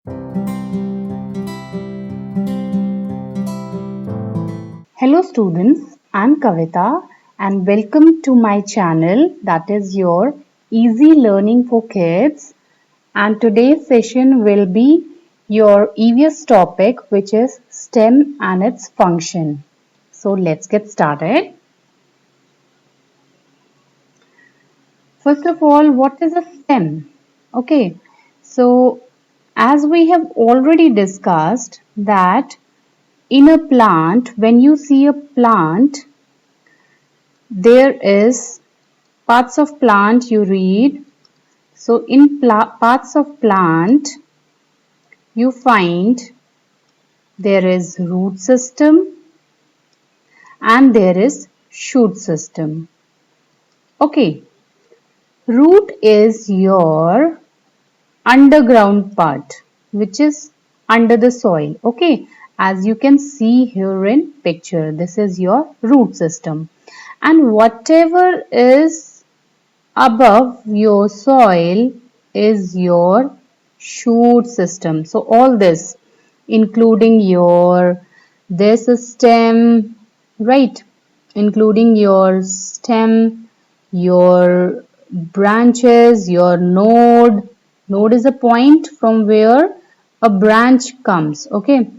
Hello students, I'm Kavita and welcome to my channel, that is your Easy Learning for Kids, and today's session will be your EVS topic, which is STEM and its function. So let's get started. First of all, what is a STEM? Okay, so as we have already discussed that in a plant, when you see a plant, there is parts of plant you read. So in parts of plant, you find there is root system and there is shoot system. Okay, root is your underground part, which is under the soil. Okay, as you can see here in picture, this is your root system, and whatever is above your soil is your shoot system. So all this, including your this stem, right, including your stem, your branches, your node is a point from where a branch comes. Okay,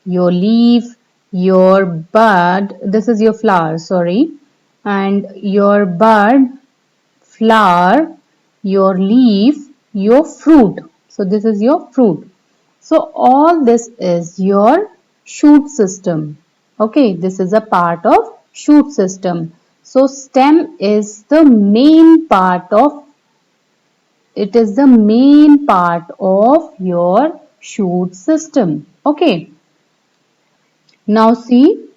your leaf, your bud, this is your flower, sorry, and your bud, flower, your leaf, your fruit. So this is your fruit. So all this is your shoot system. Okay, this is a part of shoot system. So stem is the main part of, it is the main part of your shoot system. Okay, now see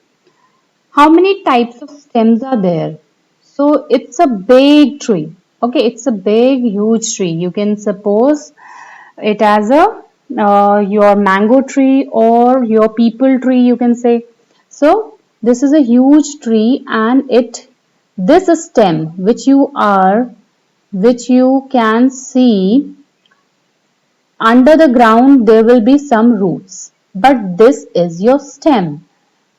how many types of stems are there. So it's a big tree. Okay, it's a big, huge tree. You can suppose it as a your mango tree or your peepal tree, you can say. So this is a huge tree, and this stem which you can see under the ground, there will be some roots, but this is your stem.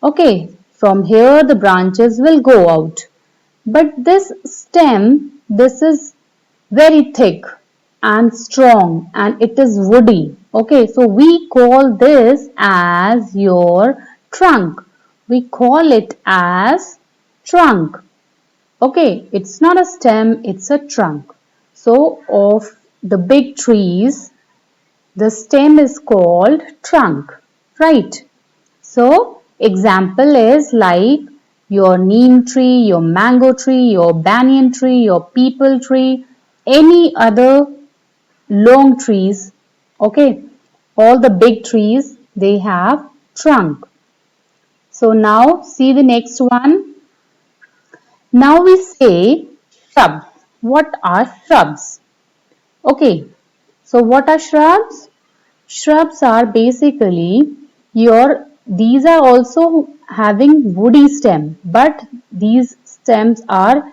Okay, from here the branches will go out. But this stem, this is very thick and strong and it is woody. Okay, so we call this as your trunk. We call it as trunk. Okay, it's not a stem, it's a trunk. So of the big trees, the stem is called trunk, right? So example is like your neem tree, your mango tree, your banyan tree, your peepal tree, any other long trees. Okay, all the big trees, they have trunk. So now see the next one. Now we say shrubs. What are shrubs? Okay, so what are shrubs? Shrubs are basically these are also having woody stem, but these stems are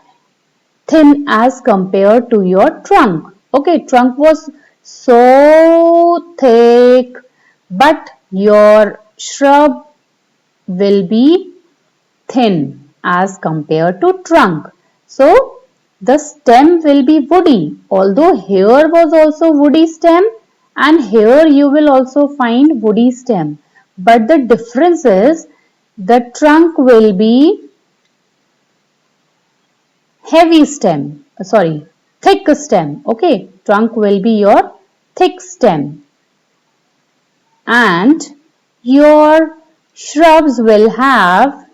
thin as compared to your trunk. Okay, trunk was so thick, but your shrub will be thin as compared to trunk. So the stem will be woody. Although here was also woody stem and here you will also find woody stem. But the difference is the trunk will be heavy stem. Sorry, thick stem. Okay, trunk will be your thick stem. And your shrubs will have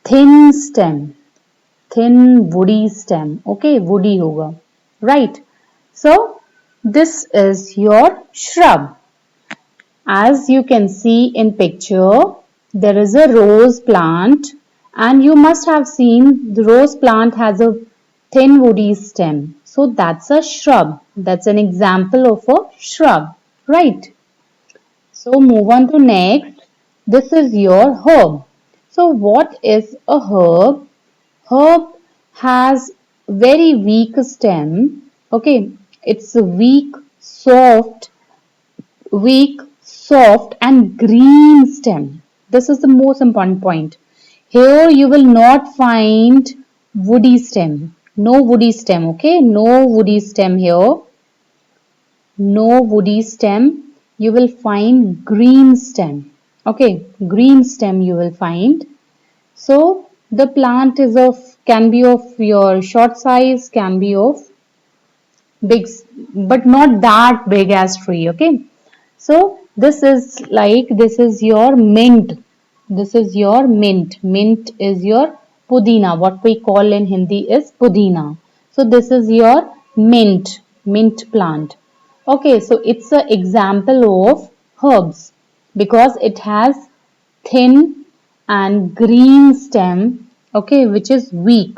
thin stem. Thin woody stem. Okay, woody hoga. Right. So this is your shrub. As you can see in picture, there is a rose plant, and you must have seen the rose plant has a thin woody stem. So that's a shrub. That's an example of a shrub. Right. So move on to next. This is your herb. So what is a herb? Herb has very weak stem. Okay, it's weak, soft, weak, soft and green stem. This is the most important point. Here you will not find woody stem. No woody stem, okay? No woody stem here. No woody stem. You will find green stem. Okay, green stem you will find. So the plant is of can be of your short size, can be of big, but not that big as tree. Okay, so this is your mint. This is your mint. Mint is your pudina. What we call in Hindi is pudina. So this is your mint plant. Okay, so it's an example of herbs because it has thin and green stem, okay, which is weak.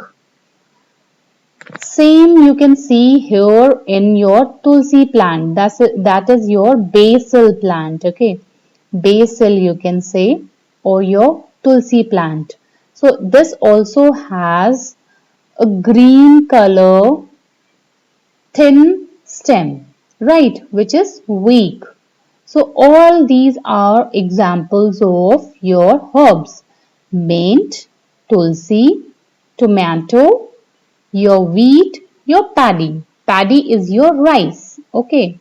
Same you can see here in your tulsi plant. That is your basil plant. Okay, basil you can say, or your tulsi plant. So this also has a green color thin stem, right, which is weak. So all these are examples of your herbs: mint, tulsi, tomato, your wheat, your paddy. Paddy is your rice. Okay.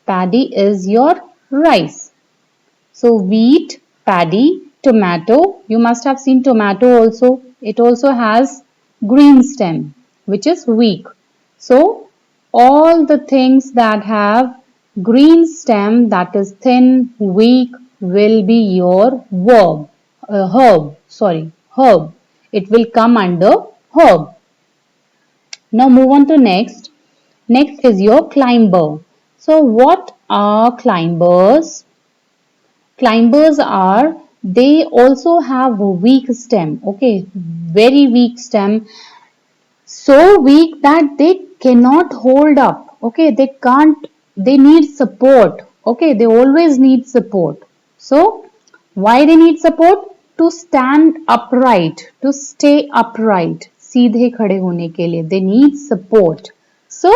Paddy is your rice. So wheat, paddy, tomato. You must have seen tomato also. It also has green stem, which is weak. So all the things that have green stem, that is thin, weak, will be your herb. It will come under herb. Now move on to next. Next is your climber. So what are climbers? Climbers are, they also have a weak stem. Okay, very weak stem. So weak that they cannot hold up. Okay, they can't, they need support. Okay, they always need support. So why they need support? To stand upright, to stay upright. सीधे खड़े होने के लिए they need support. So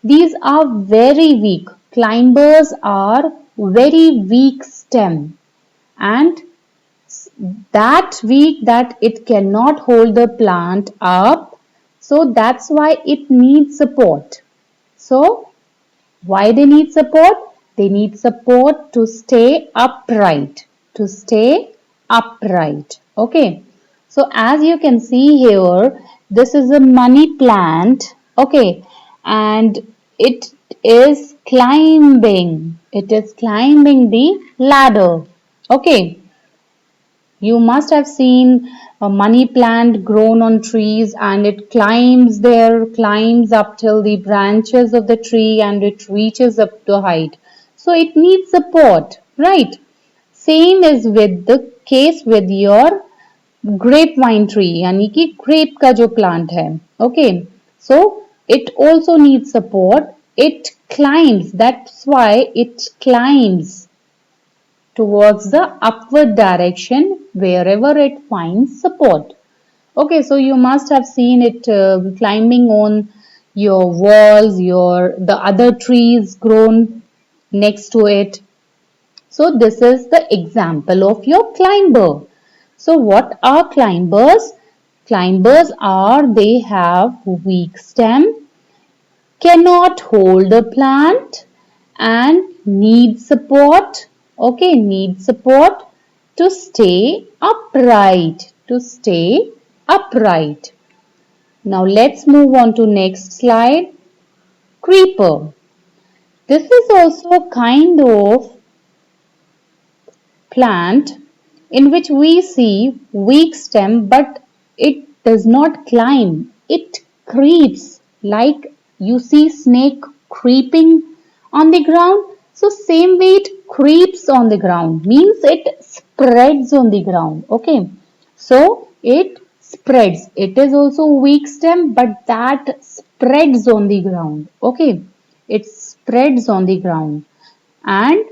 these are very weak. Climbers are very weak stem and that weak that it cannot hold the plant up. So that's why it needs support. So why they need support? They need support to stay upright. To stay upright. Okay. So as you can see here, this is a money plant. Okay. And it is climbing. It is climbing the ladder. Okay. You must have seen a money plant grown on trees and it climbs there, climbs up till the branches of the tree and it reaches up to height. So it needs support, right? Same is with the case with your grapevine tree, यानी कि grape का जो plant है. Okay, so it also needs support. It climbs. That's why it climbs towards the upward direction wherever it finds support. Okay, so you must have seen it climbing on your walls, the other trees grown next to it. So this is the example of your climber. So what are climbers? Climbers are, they have weak stem, cannot hold the plant and need support. Okay, need support to stay upright. To stay upright. Now let's move on to next slide. Creeper. This is also a kind of plant in which we see weak stem but it does not climb. It creeps like you see snake creeping on the ground. So same way it creeps on the ground means it spreads on the ground. Okay. So it spreads. It is also weak stem but that spreads on the ground. Okay. It spreads on the ground and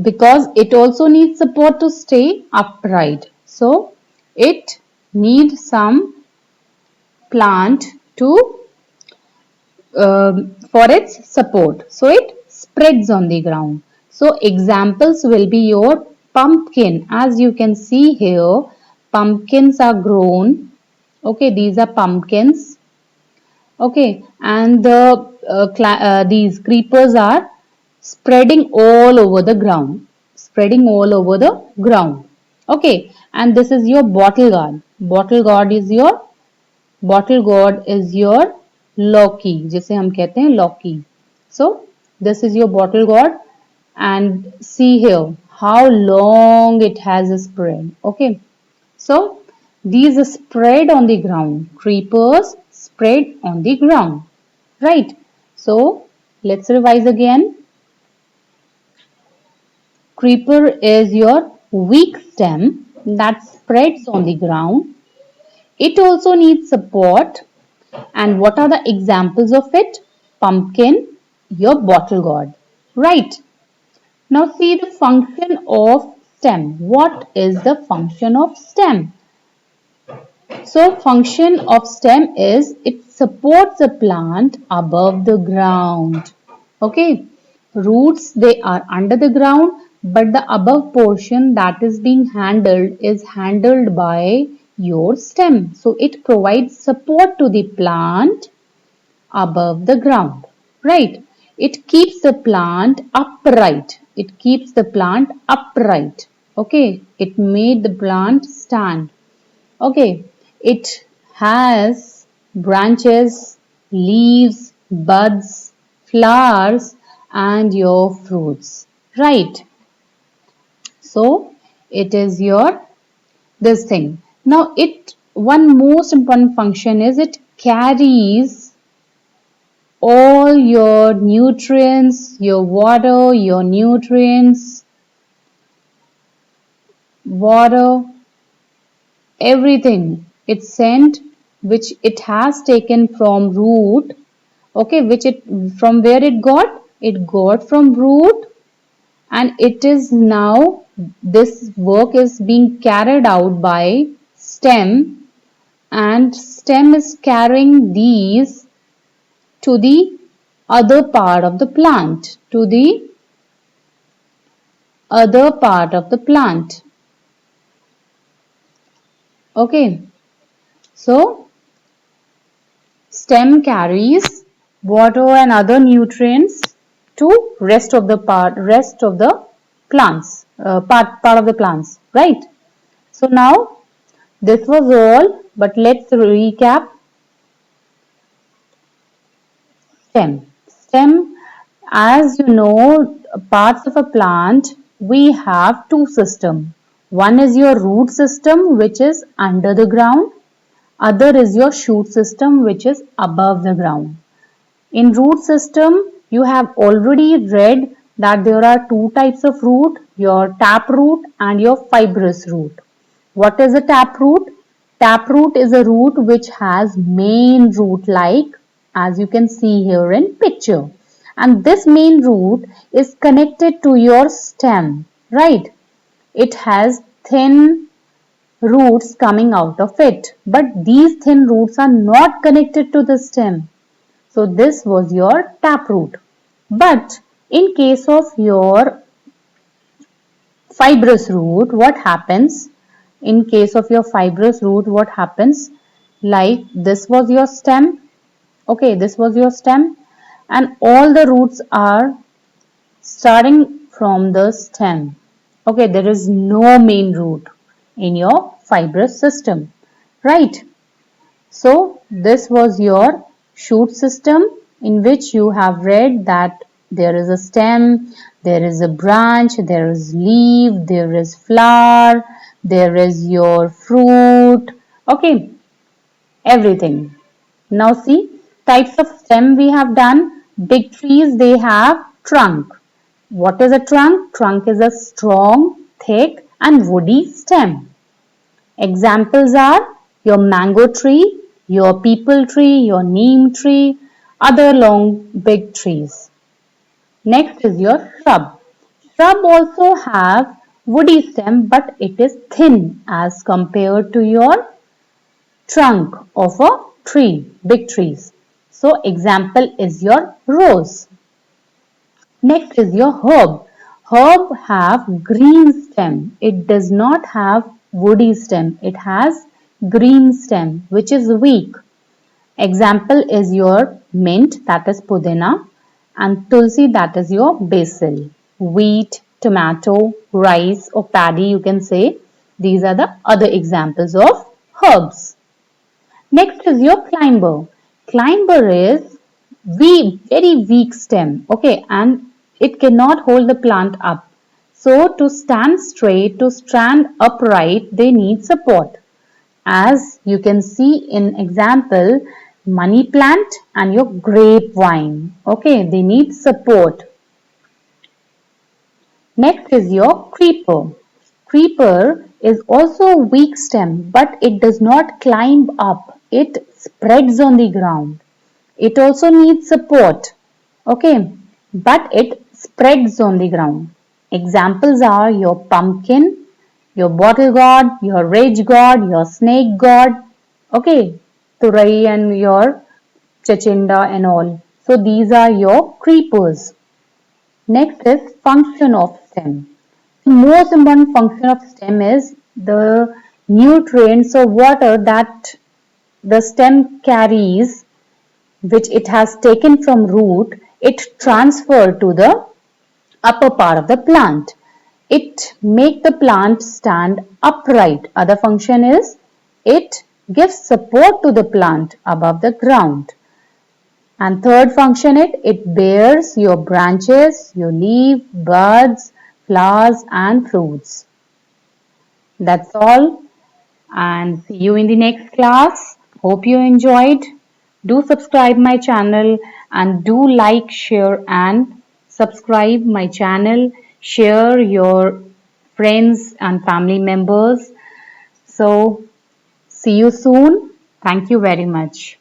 because it also needs support to stay upright. So it needs some plant to for its support. So it spreads on the ground. So examples will be your pumpkin. As you can see here, pumpkins are grown. Okay, these are pumpkins. Okay, and these creepers are spreading all over the ground. Spreading all over the ground. Okay, and this is your bottle gourd. Bottle gourd is your लौकी, जिसे हम कहते हैं लौकी. So this is your bottle gourd, and see here how long it has spread. Okay, so these spread on the ground. Creepers spread on the ground. Right. So let's revise again. Creeper is your weak stem that spreads on the ground. It also needs support. And what are the examples of it? Pumpkin, your bottle gourd. Right. Now see the function of stem. What is the function of stem? So function of stem is it supports a plant above the ground. Okay. Roots, they are under the ground, but the above portion that is being handled is handled by your stem. So it provides support to the plant above the ground. Right. It keeps the plant upright. It keeps the plant upright. Okay. It made the plant stand. Okay, it has branches, leaves, buds, flowers, and your fruits. Right. So it is your this thing. Now one most important function is it carries all your nutrients, your water, water, everything it's sent, which it has taken from root. Okay, which it from where it got from root, and it is now this work is being carried out by stem, and stem is carrying these to the other part of the plant, okay. So stem carries water and other nutrients to rest of the plants, part of the plants, right? So now this was all, but let's recap. Stem, as you know, parts of a plant, we have two systems. One is your root system, which is under the ground. Other is your shoot system, which is above the ground. In root system, you have already read that there are two types of root, your tap root and your fibrous root. What is a tap root? Tap root is a root which has main root like as you can see here in picture. And this main root is connected to your stem, right? It has thin roots coming out of it, but these thin roots are not connected to the stem. So this was your taproot. But in case of your fibrous root, what happens? In case of your fibrous root, what happens? Like this was your stem. Okay, this was your stem, and all the roots are starting from the stem. Okay, there is no main root in your fibrous system, right? So this was your shoot system, in which you have read that there is a stem, there is a branch, there is leaf, there is flower, there is your fruit. Okay, everything. Now see, types of stem we have done. Big trees, they have trunk. What is a trunk? Trunk is a strong, thick and woody stem. Examples are your mango tree, your peepal tree, your neem tree, other long big trees. Next is your shrub. Shrub also have woody stem, but it is thin as compared to your trunk of a tree, big trees. So example is your rose. Next is your herb. Herb have green stem. It does not have woody stem. It has green stem which is weak. Example is your mint, that is pudina, and tulsi, that is your basil. Wheat, tomato, rice or paddy, you can say. These are the other examples of herbs. Next is your climber. Climber is very weak stem, okay, and it cannot hold the plant up. So to stand straight, to stand upright, they need support. As you can see in example, money plant and your grapevine. Okay, they need support. Next is your creeper. Creeper is also a weak stem, but it does not climb up. It spreads on the ground. It also needs support. Okay, but it spreads on the ground. Examples are your pumpkin, your bottle god, your rage god, your snake god. Okay, Turai and your Chachinda and all. So these are your creepers. Next is function of stem. The most important function of stem is the nutrients or water that the stem carries, which it has taken from root, it transfer to the upper part of the plant. It make the plant stand upright. Other function is it gives support to the plant above the ground. And third function it bears your branches, your leaf, buds, flowers and fruits. That's all, and see you in the next class. Hope you enjoyed. Do subscribe my channel and do like, share and subscribe my channel. Share your friends and family members. So see you soon. Thank you very much.